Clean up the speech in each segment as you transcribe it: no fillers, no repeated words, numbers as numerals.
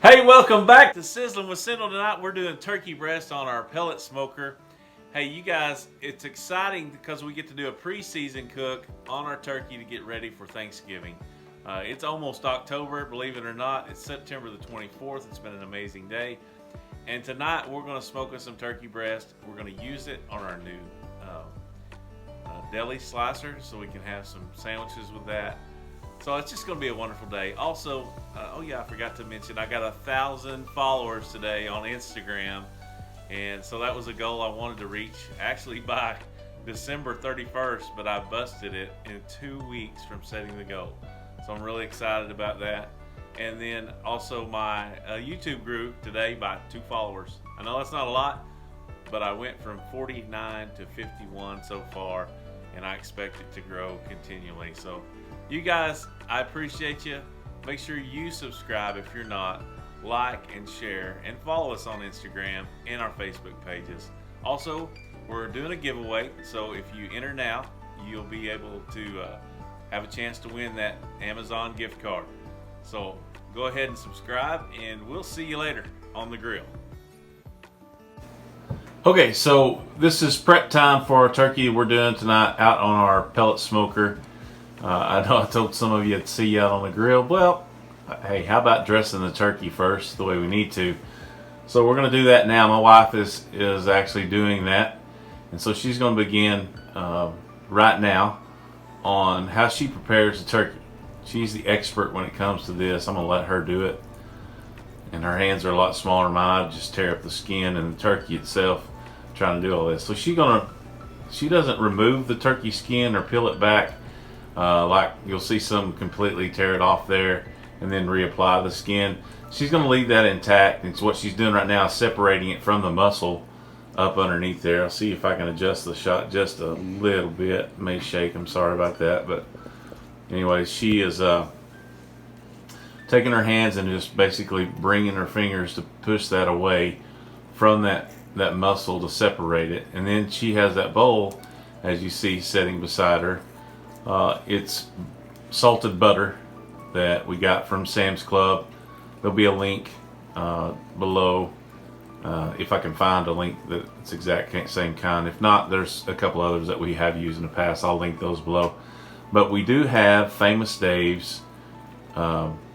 Hey, welcome back to Sizzling with Cindle. Tonight we're doing turkey breast on our pellet smoker. Hey, you guys, it's exciting because we get to do a pre-season cook on our turkey to get ready for Thanksgiving. It's almost October, believe it or not. It's September the 24th. It's been an amazing day. And tonight we're going to smoke us some turkey breast. We're going to use it on our new deli slicer so we can have some sandwiches with that. So it's just going to be a wonderful day. Also, oh yeah, I forgot to mention, I got 1,000 followers today on Instagram. And so that was a goal I wanted to reach actually by December 31st, but I busted it in 2 weeks from setting the goal. So I'm really excited about that. And then also my YouTube grew today by 2 followers. I know that's not a lot, but I went from 49 to 51 so far, and I expect it to grow continually. So you guys, I appreciate you. Make sure you subscribe if you're not, like and share, and follow us on Instagram and our Facebook pages. Also, we're doing a giveaway, so if you enter now, you'll be able to have a chance to win that Amazon gift card. So go ahead and subscribe, and we'll see you later on the grill. Okay, so this is prep time for our turkey we're doing tonight out on our pellet smoker. I know I told some of you to see you out on the grill. Well, hey, how about dressing the turkey first the way we need to? So we're going to do that now. My wife is actually doing that. And so she's going to begin right now on how she prepares the turkey. She's the expert when it comes to this. I'm going to let her do it. And her hands are a lot smaller than mine. I just tear up the skin and the turkey itself trying to do all this. So she doesn't remove the turkey skin or peel it back. Like you'll see some completely tear it off there and then reapply the skin. She's going to leave that intact. It's what she's doing right now, separating it from the muscle up underneath there. I'll see if I can adjust the shot just a little bit. It may shake, I'm sorry about that, but anyway, she is taking her hands and just basically bringing her fingers to push that away from that muscle to separate it. And then she has that bowl, as you see, sitting beside her. It's salted butter that we got from Sam's Club. There'll be a link below if I can find a link that's exact same kind. If not, there's a couple others that we have used in the past. I'll link those below. But we do have Famous Dave's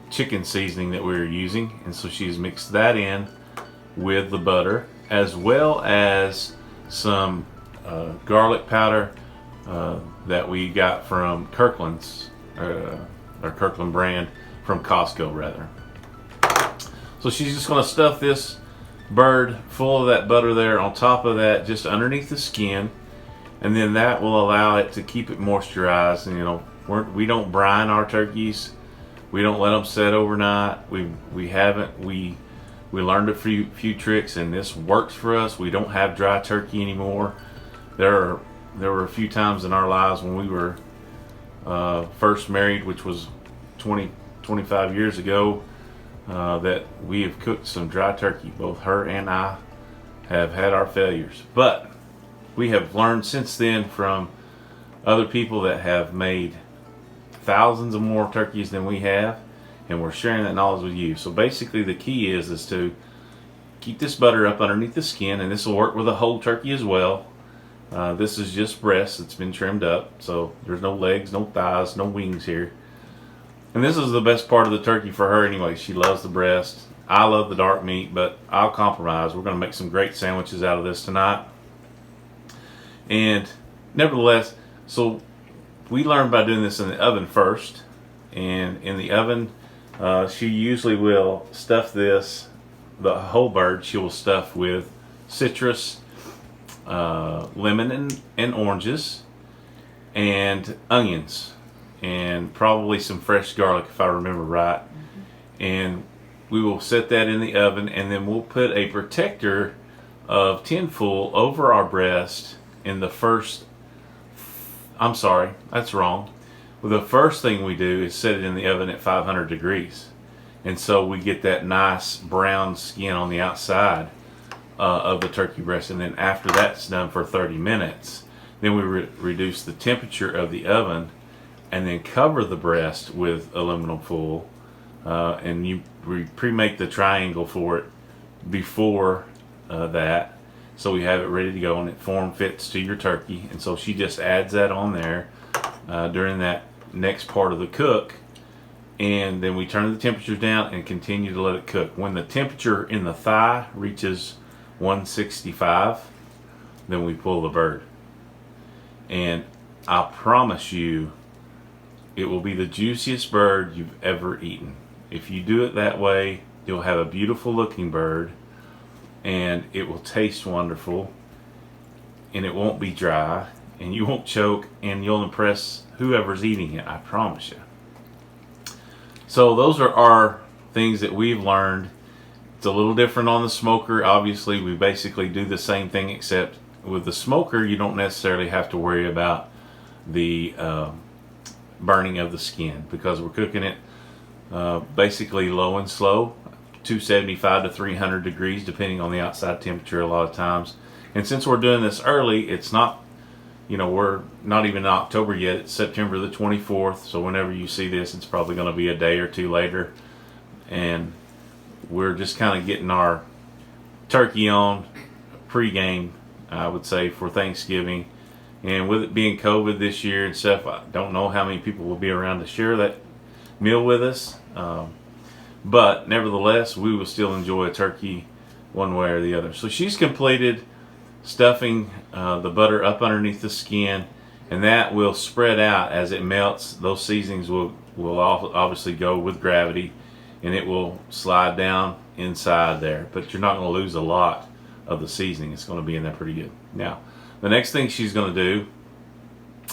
chicken seasoning that we're using, and so she's mixed that in with the butter, as well as some garlic powder that we got from Kirkland's, or Kirkland brand, from Costco rather. So she's just going to stuff this bird full of that butter there on top of that, just underneath the skin, and then that will allow it to keep it moisturized. And you know, we don't brine our turkeys. We don't let them set overnight. We learned a few tricks, and this works for us. We don't have dry turkey anymore. There were a few times in our lives when we were first married, which was 25 years ago, that we have cooked some dry turkey. Both her and I have had our failures. But we have learned since then from other people that have made thousands of more turkeys than we have, and we're sharing that knowledge with you. So basically the key is to keep this butter up underneath the skin, and this will work with a whole turkey as well. This is just breast that's been trimmed up, so there's no legs, no thighs, no wings here. And this is the best part of the turkey for her anyway. She loves the breast. I love the dark meat, but I'll compromise. We're going to make some great sandwiches out of this tonight. And nevertheless, so we learned by doing this in the oven first. And in the oven, she usually will stuff this, the whole bird, she will stuff with citrus, lemon and oranges, and onions, and probably some fresh garlic if I remember right. And we will set that in the oven, and then we'll put a protector of tinfoil over our breast in the first, I'm sorry, that's wrong. Well, the first thing we do is set it in the oven at 500 degrees. And so we get that nice brown skin on the outside of the turkey breast. And then after that's done for 30 minutes, then we reduce the temperature of the oven and then cover the breast with aluminum foil and we pre-make the triangle for it before that, so we have it ready to go and it form fits to your turkey. And so she just adds that on there during that next part of the cook, and then we turn the temperatures down and continue to let it cook. When the temperature in the thigh reaches 165, then we pull the bird, and I promise you it will be the juiciest bird you've ever eaten. If you do it that way, you'll have a beautiful looking bird, and it will taste wonderful, and it won't be dry, and you won't choke, and you'll impress whoever's eating it, I promise you. So those are our things that we've learned. It's a little different on the smoker. Obviously, we basically do the same thing, except with the smoker, you don't necessarily have to worry about the burning of the skin, because we're cooking it basically low and slow, 275 to 300 degrees, depending on the outside temperature a lot of times. And since we're doing this early, it's not, we're not even in October yet. It's September the 24th. So whenever you see this, it's probably going to be a day or two later. And we're just kind of getting our turkey on pre-game, I would say, for Thanksgiving. And with it being COVID this year and stuff, I don't know how many people will be around to share that meal with us. But nevertheless, we will still enjoy a turkey one way or the other. So she's completed stuffing the butter up underneath the skin, and that will spread out as it melts. Those seasonings will obviously go with gravity, and it will slide down inside there. But you're not going to lose a lot of the seasoning. It's going to be in there pretty good. Now, the next thing she's going to do,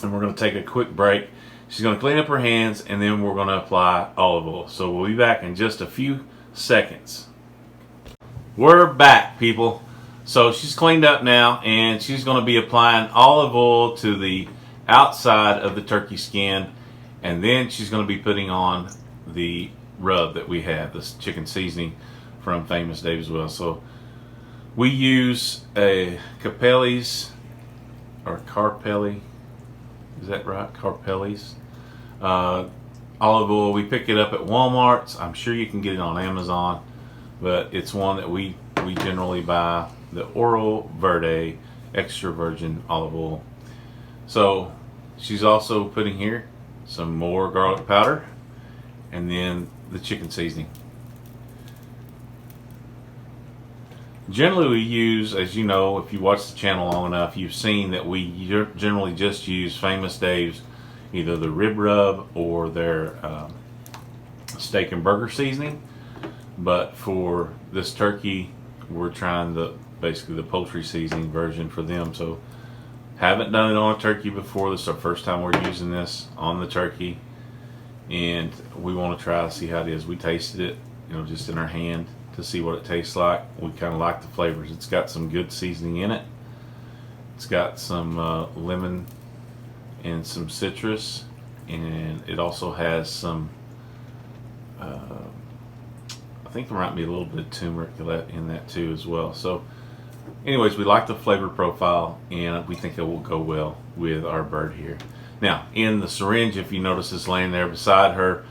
and we're going to take a quick break, she's going to clean up her hands, and then we're going to apply olive oil. So we'll be back in just a few seconds. We're back, people. So she's cleaned up now, and she's going to be applying olive oil to the outside of the turkey skin, and then she's going to be putting on the rub that we have, this chicken seasoning from Famous Dave as well. So we use a Capelli's or Carpelli, is that right? Carpelli's olive oil. We pick it up at Walmart's. I'm sure you can get it on Amazon, but it's one that we generally buy, the Oro Verde extra virgin olive oil. So she's also putting here some more garlic powder, and then the chicken seasoning. Generally we use, as you know, if you watch the channel long enough, you've seen that we generally just use Famous Dave's, either the rib rub or their steak and burger seasoning. But for this turkey, we're trying basically the poultry seasoning version for them. So haven't done it on a turkey before. This is our first time we're using this on the turkey, and we want to try to see how it is. We tasted it, just in our hand to see what it tastes like. We kind of like the flavors. It's got some good seasoning in it. It's got some lemon and some citrus, and it also has some I think there might be a little bit of turmeric in that too as well. So anyways, we like the flavor profile, and we think it will go well with our bird here. Now, in the syringe, if you notice, is laying there beside her,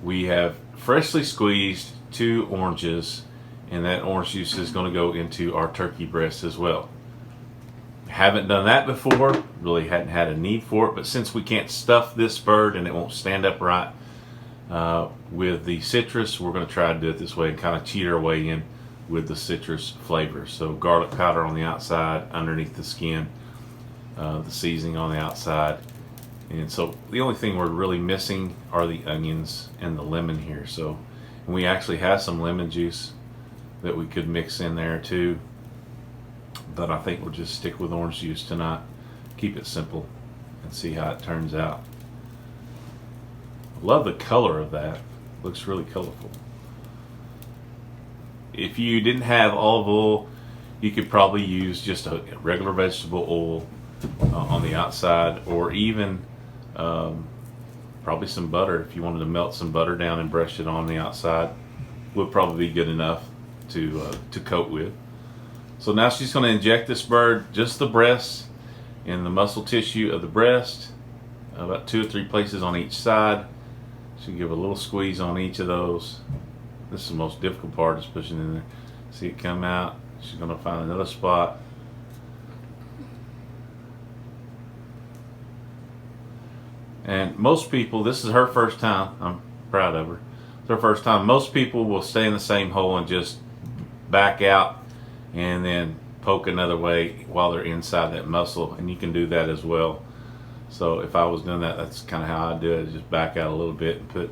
we have freshly squeezed 2 oranges, and that orange juice is going to go into our turkey breast as well. Haven't done that before, really hadn't had a need for it, but since we can't stuff this bird and it won't stand up right with the citrus, we're going to try to do it this way and kind of cheat our way in with the citrus flavor. So garlic powder on the outside, underneath the skin, the seasoning on the outside. And so the only thing we're really missing are the onions and the lemon here. So, and we actually have some lemon juice that we could mix in there too, but I think we'll just stick with orange juice tonight, keep it simple, and see how it turns out. Love the color of that. Looks really colorful. If you didn't have olive oil, you could probably use just a regular vegetable oil on the outside, or even probably some butter. If you wanted to melt some butter down and brush it on the outside, would probably be good enough to coat with. So now she's going to inject this bird, just the breast and the muscle tissue of the breast, about 2 or 3 places on each side. So you give a little squeeze on each of those. This is the most difficult part, is pushing in there. See it come out. She's going to find another spot. And most people, this is her first time. I'm proud of her. It's her first time. Most people will stay in the same hole and just back out and then poke another way while they're inside that muscle. And you can do that as well. So if I was doing that, that's kind of how I do it. Just back out a little bit and put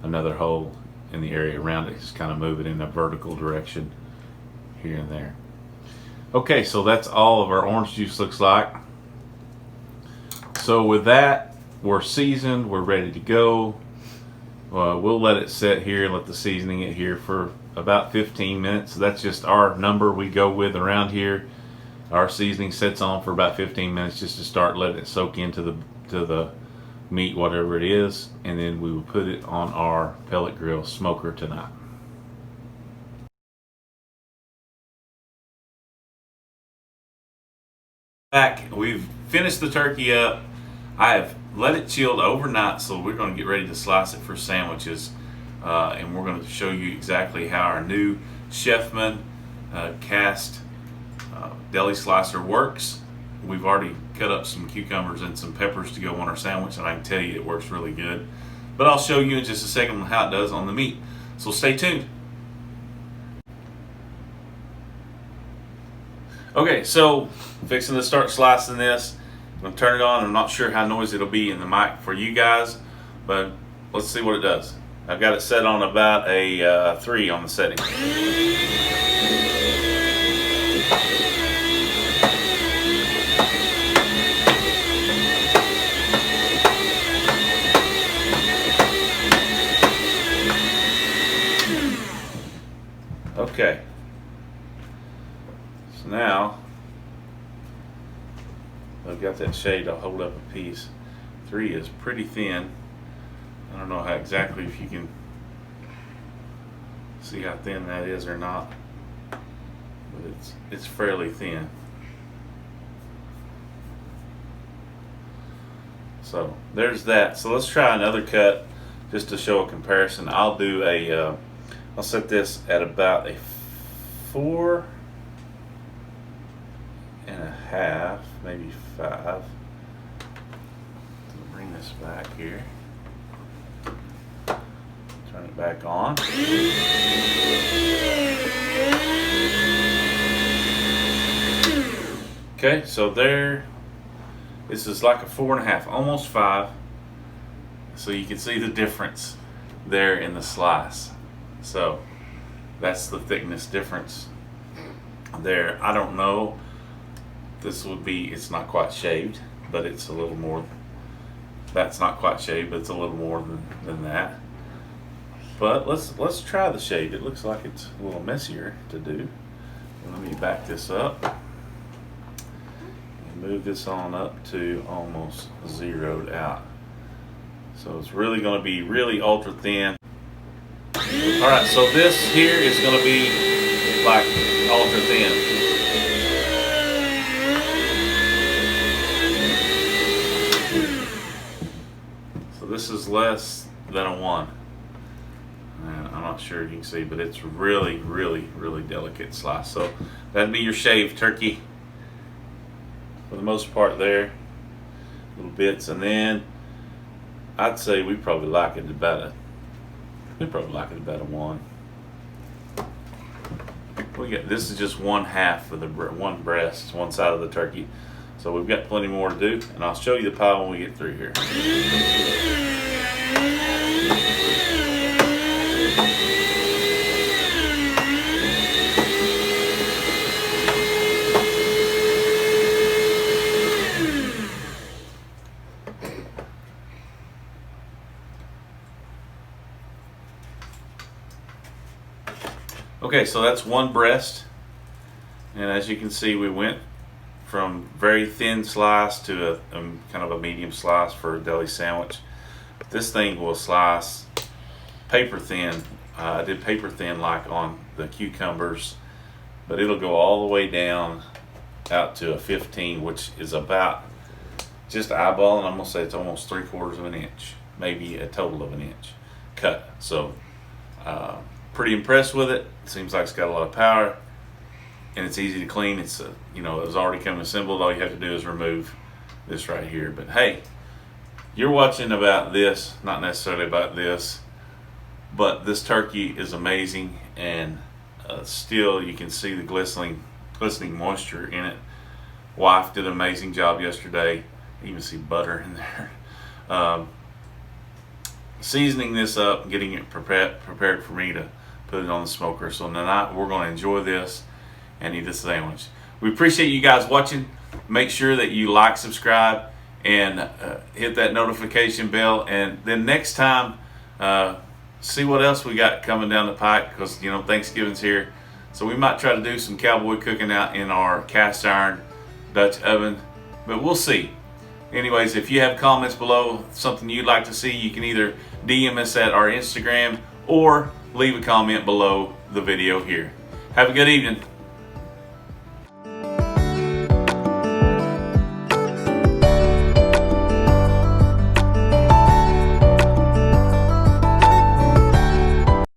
another hole in the area around it. Just kind of move it in a vertical direction here and there. Okay, so that's all of our orange juice looks like. So with that, we're seasoned, we're ready to go. We'll let it sit here and let the seasoning it here for about 15 minutes. That's just our number we go with around here. Our seasoning sits on for about 15 minutes just to start letting it soak into the meat, whatever it is, and then we will put it on our pellet grill smoker tonight. Back, we've finished the turkey up. I have let it chilled overnight, so we're going to get ready to slice it for sandwiches, and we're going to show you exactly how our new Chefman cast deli slicer works. We've already cut up some cucumbers and some peppers to go on our sandwich, and I can tell you it works really good. But I'll show you in just a second how it does on the meat. So stay tuned. Okay, so fixing to start slicing this. I'm going to turn it on. I'm not sure how noisy it'll be in the mic for you guys, but let's see what it does. I've got it set on about a 3 on the setting. Okay, so now I've got that shade. I'll hold up a piece. 3 is pretty thin. I don't know how exactly if you can see how thin that is or not, but it's fairly thin. So there's that. So let's try another cut just to show a comparison. I'll do a I'll set this at about a 4.5, maybe 5. Bring this back here. Turn it back on. Okay, so there. This is like a 4.5, almost 5. So you can see the difference there in the slice. So that's the thickness difference there. I don't know. This would be, it's not quite shaved, but it's a little more. That's not quite shaved, but it's a little more than that. But let's try the shade. It looks like it's a little messier to do. Let me back this up and move this on up to almost zeroed out. So it's really going to be really ultra thin. Alright, so this here is going to be like ultra thin. So this is less than a 1. And I'm not sure if you can see, but it's really, really, really delicate slice. So that'd be your shaved turkey for the most part there. Little bits, and then I'd say we probably like it about a 1. This is just 1/2 of the one breast, one side of the turkey. So we've got plenty more to do, and I'll show you the pie when we get through here. Okay, so that's one breast, and as you can see, we went from very thin slice to a kind of a medium slice for a deli sandwich. This thing will slice paper thin. I did paper thin like on the cucumbers, but it'll go all the way down out to a 15, which is about just eyeballing. I'm gonna say it's almost 3/4 of an inch, maybe a total of an inch. cut. So pretty impressed with it. Seems like it's got a lot of power, and it's easy to clean. It's you know, it was already coming assembled. All you have to do is remove this right here. But hey, you're watching about this, not necessarily about this, but this turkey is amazing, and still you can see the glistening moisture in it. Wife did an amazing job yesterday. You even see butter in there. Seasoning this up, getting it prepared for me to put it on the smoker. So tonight we're going to enjoy this and eat this sandwich. We appreciate you guys watching. Make sure that you like, subscribe, and hit that notification bell. And then next time, see what else we got coming down the pike, because you know Thanksgiving's here. So we might try to do some cowboy cooking out in our cast iron Dutch oven, but we'll see. Anyways, if you have comments below, something you'd like to see, you can either DM us at our Instagram or leave a comment below the video here. Have a good evening.